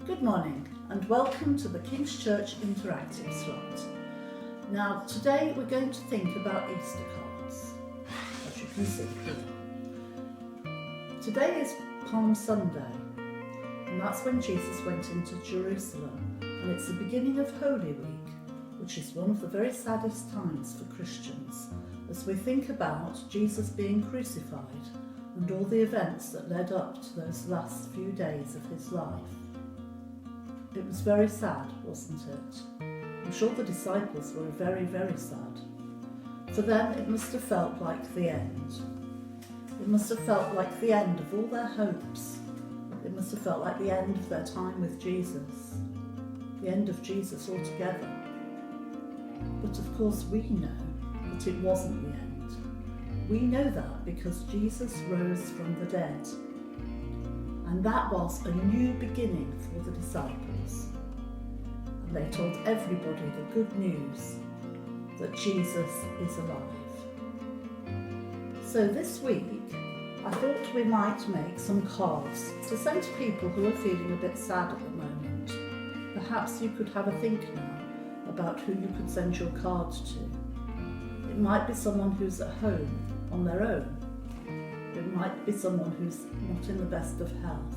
Good morning and welcome to the King's Church Interactive slot. Now today we're going to think about Easter cards, as you can see. Today is Palm Sunday and that's when Jesus went into Jerusalem, and it's the beginning of Holy Week, which is one of the very saddest times for Christians as we think about Jesus being crucified and all the events that led up to those last few days of his life. It was very sad, wasn't it? I'm sure the disciples were very, very sad. For them, it must have felt like the end. It must have felt like the end of all their hopes. It must have felt like the end of their time with Jesus. The end of Jesus altogether. But of course we know that it wasn't the end. We know that because Jesus rose from the dead. And that was a new beginning for the disciples. And they told everybody the good news that Jesus is alive. So this week, I thought we might make some cards to send to people who are feeling a bit sad at the moment. Perhaps you could have a think now about who you could send your card to. It might be someone who's at home on their own. It might be someone who's not in the best of health.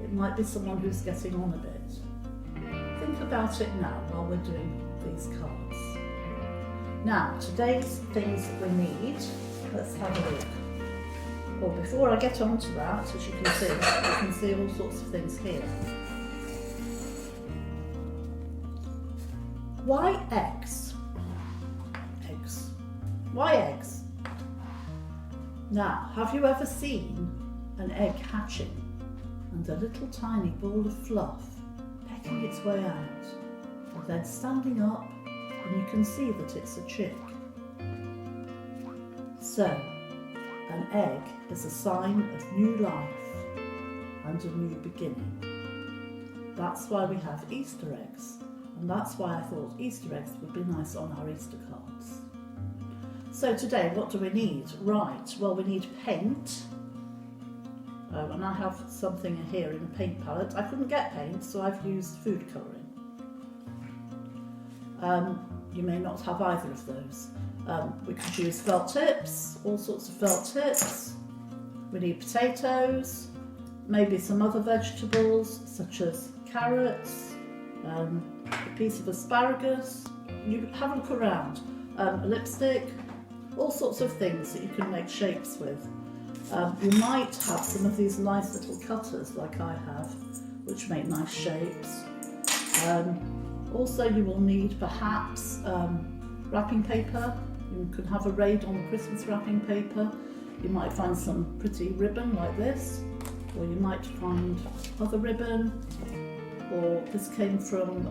It might be someone who's getting on a bit. Think about it now while we're doing these cards. Now, today's things that we need, let's have a look. Well, before I get on to that, as you can see all sorts of things here. Why eggs? Eggs. Why eggs? Now, have you ever seen an egg hatching and a little tiny ball of fluff pecking its way out and then standing up and you can see that it's a chick? So, an egg is a sign of new life and a new beginning. That's why we have Easter eggs, and that's why I thought Easter eggs would be nice on our Easter cards. So today, what do we need? Right, well, we need paint. And I have something here in a paint palette. I couldn't get paint, so I've used food colouring. You may not have either of those. We could use felt tips, all sorts of felt tips. We need potatoes, maybe some other vegetables, such as carrots, a piece of asparagus. You have a look around. A lipstick, all sorts of things that you can make shapes with. You might have some of these nice little cutters like I have, which make nice shapes. Also you will need perhaps wrapping paper. You can have a raid on Christmas wrapping paper. You might find some pretty ribbon like this, or you might find other ribbon, or this came from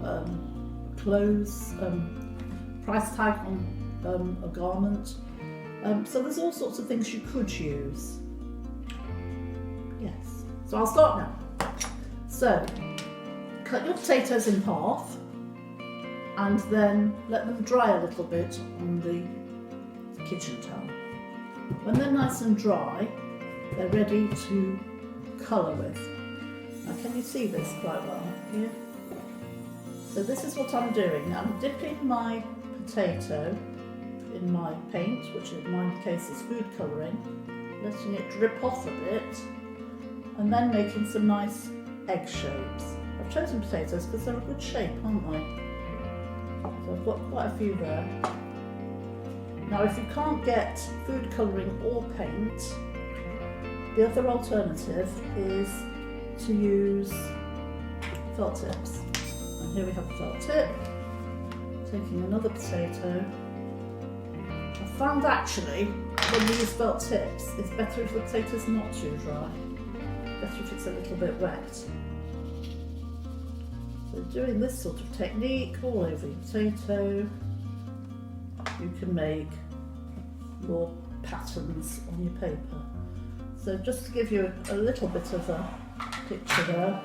clothes, price tag on a garment. So there's all sorts of things you could use. Yes, so I'll start now. So, cut your potatoes in half and then let them dry a little bit on the kitchen towel. When they're nice and dry, they're ready to colour with. Now can you see this quite well here? So this is what I'm doing. I'm dipping my potato in my paint, which in my case is food colouring, letting it drip off a bit, and then making some nice egg shapes. I've chosen potatoes because they're a good shape, aren't they? So I've got quite a few there. Now if you can't get food colouring or paint, the other alternative is to use felt tips. And here we have a felt tip, taking another potato. I found actually when you use felt tips, it's better if the potato's not too dry, better if it's a little bit wet. So doing this sort of technique all over your potato, you can make more patterns on your paper. So just to give you a little bit of a picture there,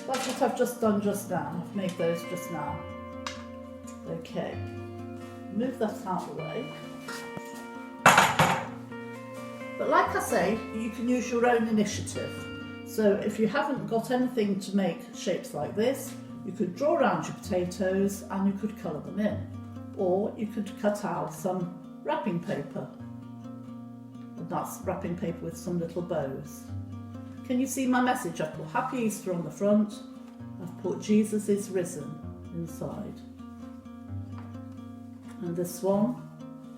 that's what I've just done just now. I've made those just now. Okay, move that out of the way. But like I say, you can use your own initiative. So if you haven't got anything to make shapes like this, you could draw around your potatoes and you could colour them in. Or you could cut out some wrapping paper. And that's wrapping paper with some little bows. Can you see my message? I've put Happy Easter on the front. I've put Jesus is risen inside. And this one,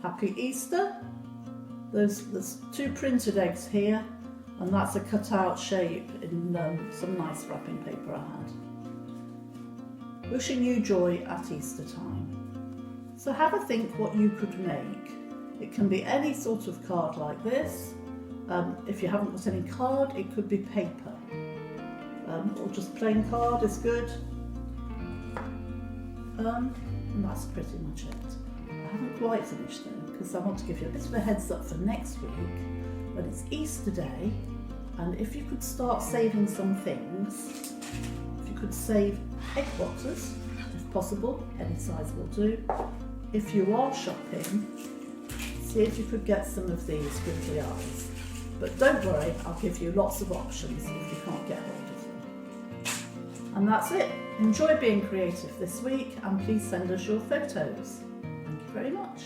Happy Easter. There's 2 printed eggs here, and that's a cut out shape in some nice wrapping paper I had. Wishing you joy at Easter time. So have a think what you could make. It can be any sort of card like this. If you haven't got any card, it could be paper. Or just plain card is good. And that's pretty much it. I haven't quite finished though, because I want to give you a bit of a heads up for next week, when it's Easter Day, and if you could start saving some things, if you could save egg boxes, if possible, any size will do. If you are shopping, see if you could get some of these squiggly eyes. But don't worry, I'll give you lots of options if you can't get hold of them. And that's it. Enjoy being creative this week, and please send us your photos. Thank you very much.